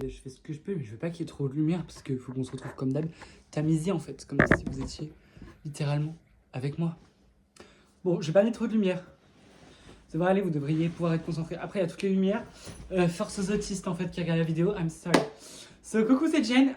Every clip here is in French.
Je fais ce que je peux, mais je veux pas qu'il y ait trop de lumière parce qu'il faut qu'on se retrouve comme d'hab, tamisé en fait, comme si vous étiez littéralement avec moi. Bon, je vais pas mettre trop de lumière. Ça va aller, vous devriez pouvoir être concentré. Après, il y a toutes les lumières. Force aux autistes en fait qui regardent la vidéo. I'm sorry. So, coucou, c'est Jen.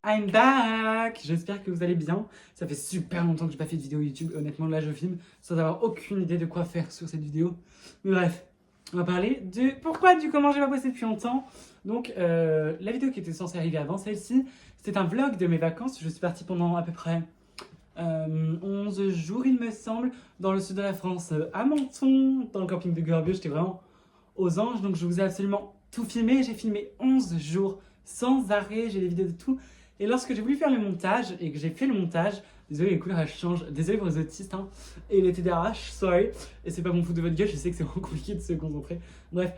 I'm back. J'espère que vous allez bien. Ça fait super longtemps que j'ai pas fait de vidéo YouTube. Honnêtement, là, je filme sans avoir aucune idée de quoi faire sur cette vidéo. Mais bref, on va parler de pourquoi, du comment j'ai pas posté depuis longtemps. Donc, la vidéo qui était censée arriver avant celle-ci, c'était un vlog de mes vacances. Je suis partie pendant à peu près 11 jours, il me semble, dans le sud de la France, à Menton, dans le camping de Gorbieu. J'étais vraiment aux anges, donc je vous ai absolument tout filmé. J'ai filmé 11 jours sans arrêt, j'ai les vidéos de tout. Et lorsque j'ai voulu faire le montage et que j'ai fait le montage, désolé, les couleurs elles changent, désolé pour les autistes, hein, et les TDAH, sorry, et c'est pas mon foot de votre gueule, je sais que c'est vraiment compliqué de se concentrer. Bref,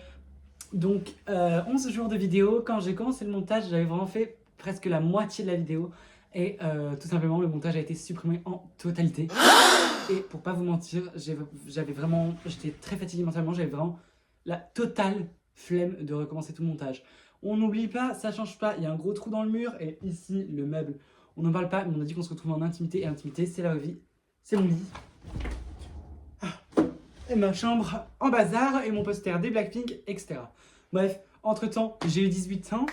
donc 11 jours de vidéo. Quand j'ai commencé le montage, j'avais vraiment fait presque la moitié de la vidéo. Et tout simplement, le montage a été supprimé en totalité. Et pour pas vous mentir, j'étais très fatigué mentalement, j'avais vraiment la totale flemme de recommencer tout le montage. On n'oublie pas, ça change pas, il y a un gros trou dans le mur, et ici, le meuble, on n'en parle pas, mais on a dit qu'on se retrouve en intimité, et intimité, c'est la vie, c'est mon lit. Et ma chambre en bazar, et mon poster des Blackpink, etc. Bref, entre-temps, j'ai eu 18 ans.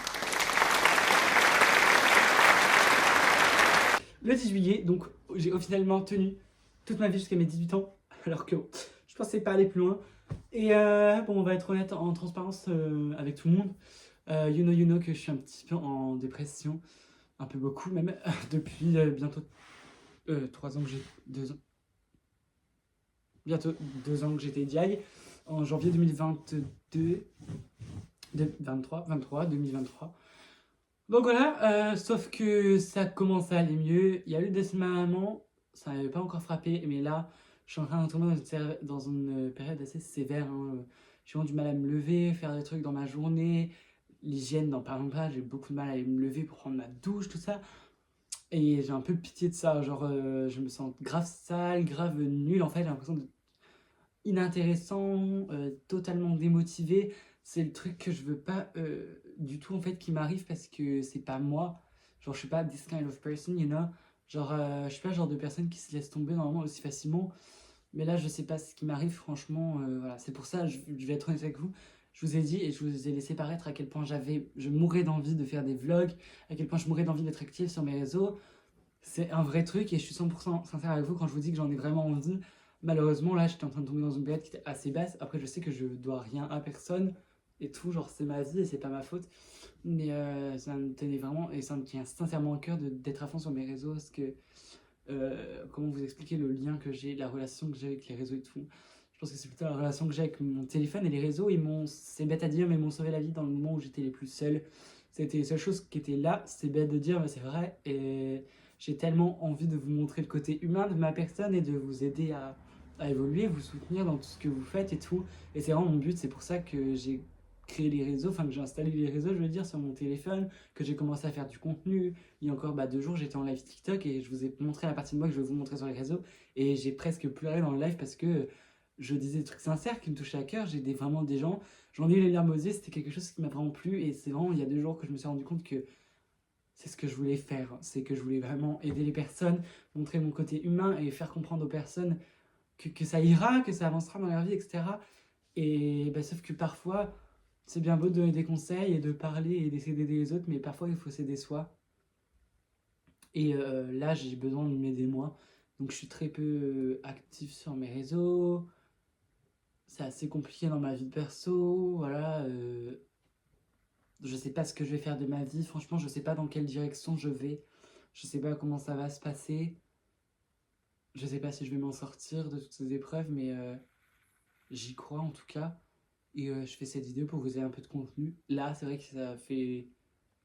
Le 10 juillet, donc j'ai officiellement tenu toute ma vie jusqu'à mes 18 ans, alors que je pensais pas aller plus loin. Et bon, on va être honnête en transparence avec tout le monde. You know que je suis un petit peu en dépression, un peu beaucoup même, depuis bientôt 3 ans que j'ai 2 ans. Bientôt 2 ans que j'étais diag, en janvier 2022, 2023. Donc voilà, sauf que ça commence à aller mieux. Il y a eu des semaines ma maman, ça n'avait pas encore frappé, mais là, je suis en train de tomber dans une période assez sévère, hein. J'ai vraiment du mal à me lever, faire des trucs dans ma journée. L'hygiène, n'en parlons pas, j'ai beaucoup de mal à me lever pour prendre ma douche, tout ça. Et j'ai un peu pitié de ça, genre je me sens grave sale, grave nul en fait, j'ai l'impression d'être inintéressant, totalement démotivé. C'est le truc que je veux pas du tout en fait qui m'arrive parce que c'est pas moi. Genre je suis pas this kind of person, you know. Genre je suis pas le genre de personne qui se laisse tomber normalement aussi facilement. Mais là je sais pas ce qui m'arrive franchement. Voilà. C'est pour ça je vais être honnête avec vous. Je vous ai dit et je vous ai laissé paraître à quel point je mourais d'envie de faire des vlogs, à quel point je mourais d'envie d'être active sur mes réseaux. C'est un vrai truc et je suis 100% sincère avec vous quand je vous dis que j'en ai vraiment envie. Malheureusement, là, j'étais en train de tomber dans une période qui était assez basse. Après, je sais que je dois rien à personne et tout, genre c'est ma vie et c'est pas ma faute. Mais ça me tenait vraiment et ça me tient sincèrement au cœur d'être à fond sur mes réseaux parce que comment vous expliquer le lien que j'ai, la relation que j'ai avec les réseaux et tout. Je pense que c'est plutôt la relation que j'ai avec mon téléphone et les réseaux. C'est bête à dire, mais ils m'ont sauvé la vie dans le moment où j'étais les plus seul. C'était les seules choses qui étaient là. C'est bête de dire, mais c'est vrai. Et j'ai tellement envie de vous montrer le côté humain de ma personne et de vous aider à évoluer, vous soutenir dans tout ce que vous faites et tout. Et c'est vraiment mon but. C'est pour ça que j'ai créé les réseaux, enfin que j'ai installé les réseaux, je veux dire, sur mon téléphone, que j'ai commencé à faire du contenu. Il y a encore 2 jours, j'étais en live TikTok et je vous ai montré la partie de moi que je vais vous montrer sur les réseaux. Et j'ai presque pleuré dans le live parce que je disais des trucs sincères qui me touchaient à cœur. Vraiment des gens, j'en ai eu les larmes aux yeux, c'était quelque chose qui m'a vraiment plu. Et c'est vraiment il y a 2 jours que je me suis rendu compte que c'est ce que je voulais faire. C'est que je voulais vraiment aider les personnes, montrer mon côté humain et faire comprendre aux personnes que ça ira, que ça avancera dans leur vie, etc. Et sauf que parfois, c'est bien beau de donner des conseils et de parler et d'essayer d'aider les autres, mais parfois il faut s'aider soi. Et là, j'ai besoin de m'aider moi. Donc je suis très peu actif sur mes réseaux. C'est assez compliqué dans ma vie perso. Voilà. Je sais pas ce que je vais faire de ma vie. Franchement, je sais pas dans quelle direction je vais. Je sais pas comment ça va se passer. Je sais pas si je vais m'en sortir de toutes ces épreuves, mais j'y crois en tout cas. Et je fais cette vidéo pour vous aider un peu de contenu. Là, c'est vrai que ça fait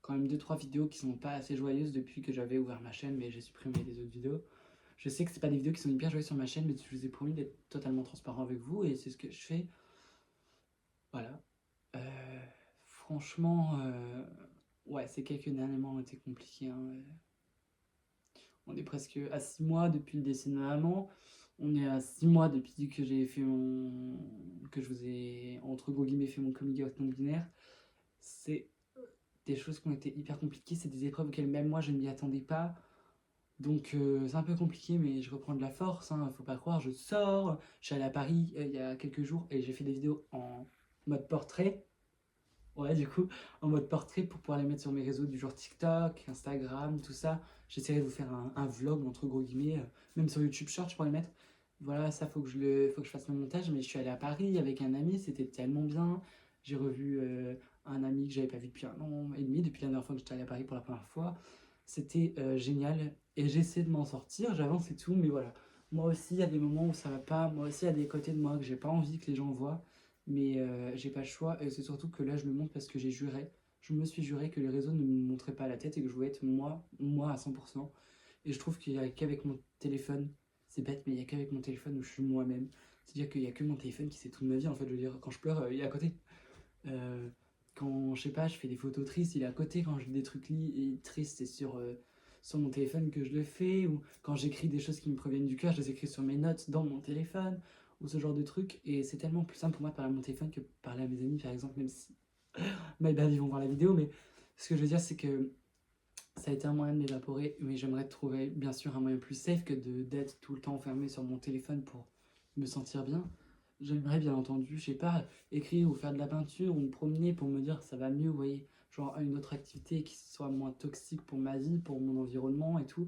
quand même 2-3 vidéos qui sont pas assez joyeuses depuis que j'avais ouvert ma chaîne, mais j'ai supprimé les autres vidéos. Je sais que c'est pas des vidéos qui sont hyper joyeuses sur ma chaîne, mais je vous ai promis d'être totalement transparent avec vous et c'est ce que je fais. Voilà. Franchement, ouais, ces quelques derniers mois ont été compliqués, hein. On est presque à 6 mois depuis le décès de ma maman. On est à 6 mois depuis que j'ai fait mon... que je vous ai, entre gros guillemets, fait mon coming out non binaire. C'est des choses qui ont été hyper compliquées, c'est des épreuves auxquelles même moi je ne m'y attendais pas. Donc c'est un peu compliqué, mais je reprends de la force, hein, faut pas croire, je sors. Je suis allé à Paris il y a quelques jours et j'ai fait des vidéos en mode portrait. Ouais, du coup, en mode portrait pour pouvoir les mettre sur mes réseaux du genre TikTok, Instagram, tout ça. J'essaierai de vous faire un vlog, entre gros guillemets, même sur YouTube Short, je pourrais le mettre. Voilà, ça, faut que je fasse le montage, mais je suis allé à Paris avec un ami, c'était tellement bien. J'ai revu un ami que j'avais pas vu depuis 1 an et demi, depuis la dernière fois que j'étais allé à Paris pour la première fois. C'était génial et j'essaie de m'en sortir, j'avance et tout, mais voilà. Moi aussi, il y a des moments où ça va pas, moi aussi, il y a des côtés de moi que j'ai pas envie que les gens voient. Mais j'ai pas le choix, et c'est surtout que là je le montre parce que je me suis juré que les réseaux ne me montraient pas la tête et que je voulais être moi à 100%. Et je trouve qu'il n'y a qu'avec mon téléphone, c'est bête, mais il n'y a qu'avec mon téléphone où je suis moi-même. C'est-à-dire qu'il n'y a que mon téléphone qui sait toute ma vie en fait. Je veux dire, quand je pleure, il est à côté. Euh, Quand je sais pas, je fais des photos tristes, il est à côté. Quand je lis des trucs tristes, c'est sur mon téléphone que je le fais. Ou quand j'écris des choses qui me proviennent du cœur, je les écris sur mes notes dans mon téléphone. Ou ce genre de trucs. Et c'est tellement plus simple pour moi de parler à mon téléphone que de parler à mes amis, par exemple, même si my bad, ils vont voir la vidéo. Mais ce que je veux dire, c'est que ça a été un moyen de m'évaporer. Mais j'aimerais trouver, bien sûr, un moyen plus safe que d'être tout le temps enfermé sur mon téléphone pour me sentir bien. J'aimerais bien entendu, je sais pas, écrire ou faire de la peinture ou me promener pour me dire ça va mieux, vous voyez. Genre une autre activité qui soit moins toxique pour ma vie, pour mon environnement et tout,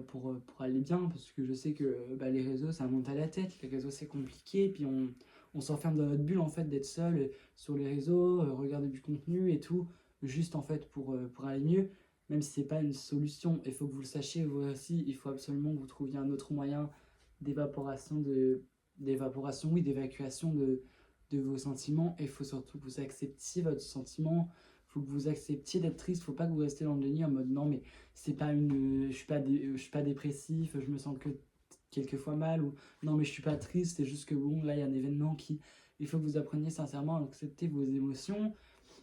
pour aller bien, parce que je sais que bah, les réseaux ça monte à la tête, les réseaux c'est compliqué, puis on s'enferme dans notre bulle en fait d'être seul sur les réseaux, regarder du contenu et tout, juste en fait pour aller mieux, même si c'est pas une solution, il faut que vous le sachiez vous aussi, il faut absolument que vous trouviez un autre moyen d'évaporation d'évaporation, oui, d'évacuation de vos sentiments. Et il faut surtout que vous acceptiez votre sentiment. Il faut que vous acceptiez d'être triste. Il ne faut pas que vous restiez dans le déni en mode non, mais c'est pas une. Je suis pas dépressif, je me sens que quelquefois mal. Ou non, mais je suis pas triste, c'est juste que bon, là, il y a un événement qui. Il faut que vous appreniez sincèrement à accepter vos émotions,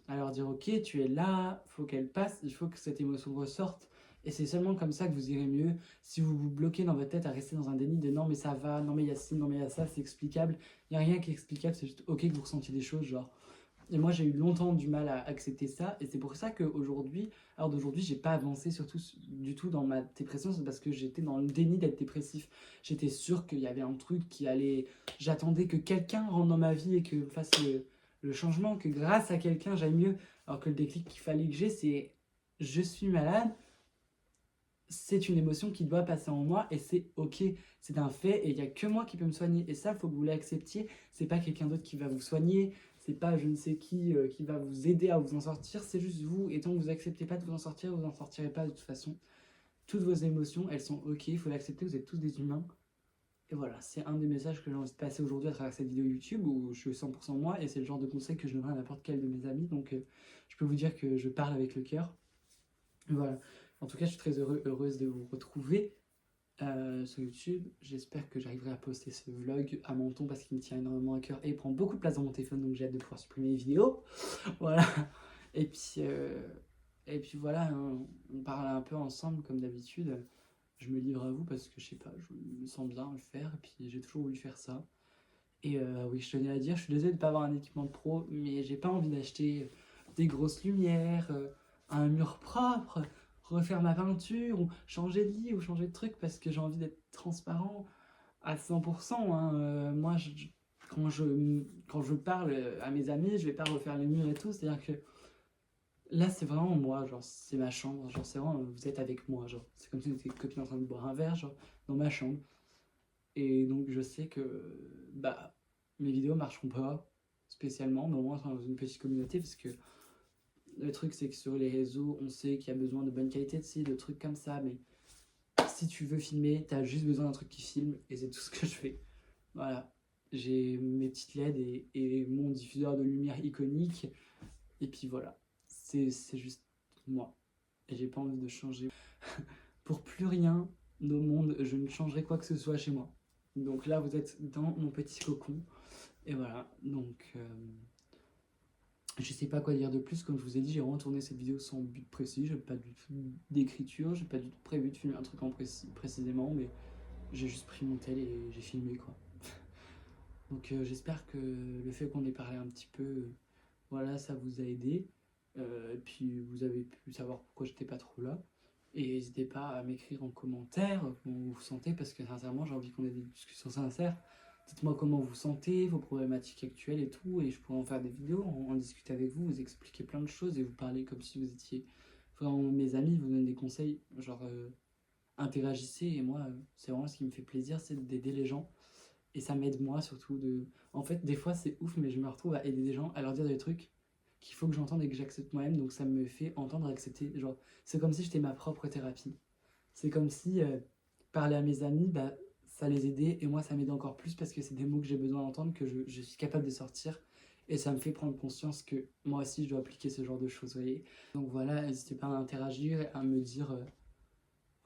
à leur dire ok, tu es là, faut qu'elle passe, il faut que cette émotion ressorte. Et c'est seulement comme ça que vous irez mieux. Si vous vous bloquez dans votre tête à rester dans un déni de non mais ça va, non mais il y a ci, non mais il y a ça, c'est explicable. Il n'y a rien qui est explicable, c'est juste ok que vous ressentiez des choses genre. Et moi j'ai eu longtemps du mal à accepter ça. Et c'est pour ça qu'aujourd'hui, alors d'aujourd'hui, j'ai pas avancé surtout du tout dans ma dépression. C'est parce que j'étais dans le déni d'être dépressif. J'étais sûr qu'il y avait un truc qui allait. J'attendais que quelqu'un rentre dans ma vie et que fasse le changement, que grâce à quelqu'un j'aille mieux. Alors que le déclic qu'il fallait que j'ai, c'est je suis malade, c'est une émotion qui doit passer en moi et c'est ok, c'est un fait et il n'y a que moi qui peux me soigner. Et ça, il faut que vous l'acceptiez. C'est pas quelqu'un d'autre qui va vous soigner, c'est pas je ne sais qui va vous aider à vous en sortir, c'est juste vous. Et tant que vous acceptez pas de vous en sortir, vous n'en sortirez pas de toute façon. Toutes vos émotions, elles sont ok, il faut l'accepter, vous êtes tous des humains. Et voilà, c'est un des messages que j'ai envie de passer aujourd'hui à travers cette vidéo YouTube où je suis 100% moi et c'est le genre de conseil que je donnerais à n'importe quel de mes amis. Donc je peux vous dire que je parle avec le cœur. Voilà. En tout cas, je suis très heureuse de vous retrouver sur YouTube. J'espère que j'arriverai à poster ce vlog à mon ton parce qu'il me tient énormément à cœur et il prend beaucoup de place dans mon téléphone, donc j'ai hâte de pouvoir supprimer les vidéos. Voilà. Et puis, euh, et puis voilà, hein, on parle un peu ensemble comme d'habitude. Je me livre à vous parce que je sais pas, je me sens bien à le faire et puis j'ai toujours voulu faire ça. Et oui, je tenais à dire, je suis désolé de ne pas avoir un équipement de pro, mais j'ai pas envie d'acheter des grosses lumières, un mur propre, refaire ma peinture, ou changer de lit, ou changer de truc, parce que j'ai envie d'être transparent à 100%. Hein. Moi, quand je parle à mes amis, je vais pas refaire les murs et tout, c'est-à-dire que là, c'est vraiment moi, genre, c'est ma chambre, genre, c'est vraiment, vous êtes avec moi, genre, c'est comme si on était copines en train de boire un verre, genre, dans ma chambre. Et donc je sais que bah, mes vidéos marcheront pas spécialement, mais au moins dans une petite communauté, parce que le truc c'est que sur les réseaux, on sait qu'il y a besoin de bonne qualité de site, de trucs comme ça, mais si tu veux filmer, t'as juste besoin d'un truc qui filme, et c'est tout ce que je fais. Voilà, j'ai mes petites LED et mon diffuseur de lumière iconique, et puis voilà, c'est juste moi. Et j'ai pas envie de changer. Pour plus rien au monde, je ne changerai quoi que ce soit chez moi. Donc là, vous êtes dans mon petit cocon. Et voilà, donc je sais pas quoi dire de plus. Comme je vous ai dit, j'ai vraiment tourné cette vidéo sans but précis. J'ai pas du tout d'écriture, j'ai pas du tout prévu de filmer un truc précisément. Mais j'ai juste pris mon tel et j'ai filmé quoi. Donc j'espère que le fait qu'on ait parlé un petit peu, voilà, ça vous a aidé. Et puis vous avez pu savoir pourquoi j'étais pas trop là. Et n'hésitez pas à m'écrire en commentaire comment vous vous sentez, parce que sincèrement j'ai envie qu'on ait des discussions sincères. Dites-moi comment vous vous sentez, vos problématiques actuelles et tout, et je pourrais en faire des vidéos, en discuter avec vous, vous expliquer plein de choses et vous parler comme si vous étiez vraiment mes amis, vous donner des conseils, genre interagissez. Et moi, c'est vraiment ce qui me fait plaisir, c'est d'aider les gens. Et ça m'aide moi surtout de... En fait, des fois c'est ouf, mais je me retrouve à aider des gens, à leur dire des trucs qu'il faut que j'entende et que j'accepte moi-même, donc ça me fait entendre et accepter. Genre, c'est comme si j'étais ma propre thérapie. C'est comme si parler à mes amis, bah, ça les aidait, et moi ça m'aidait encore plus parce que c'est des mots que j'ai besoin d'entendre, que je suis capable de sortir, et ça me fait prendre conscience que moi aussi je dois appliquer ce genre de choses, vous voyez. Donc voilà, n'hésitez pas à interagir, à me dire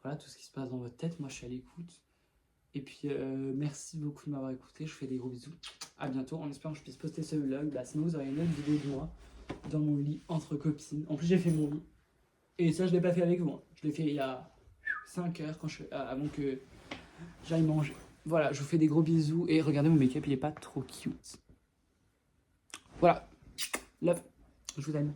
voilà tout ce qui se passe dans votre tête, moi je suis à l'écoute. Et puis merci beaucoup de m'avoir écouté, je vous fais des gros bisous. À bientôt, en espérant que je puisse poster ce vlog. Bah, sinon vous aurez une autre vidéo de moi dans mon lit entre copines. En plus j'ai fait mon lit. Et ça je l'ai pas fait avec vous, hein. Je l'ai fait il y a 5 heures avant que j'aille manger. Voilà, je vous fais des gros bisous et regardez mon make-up, il est pas trop cute. Voilà, love, je vous aime.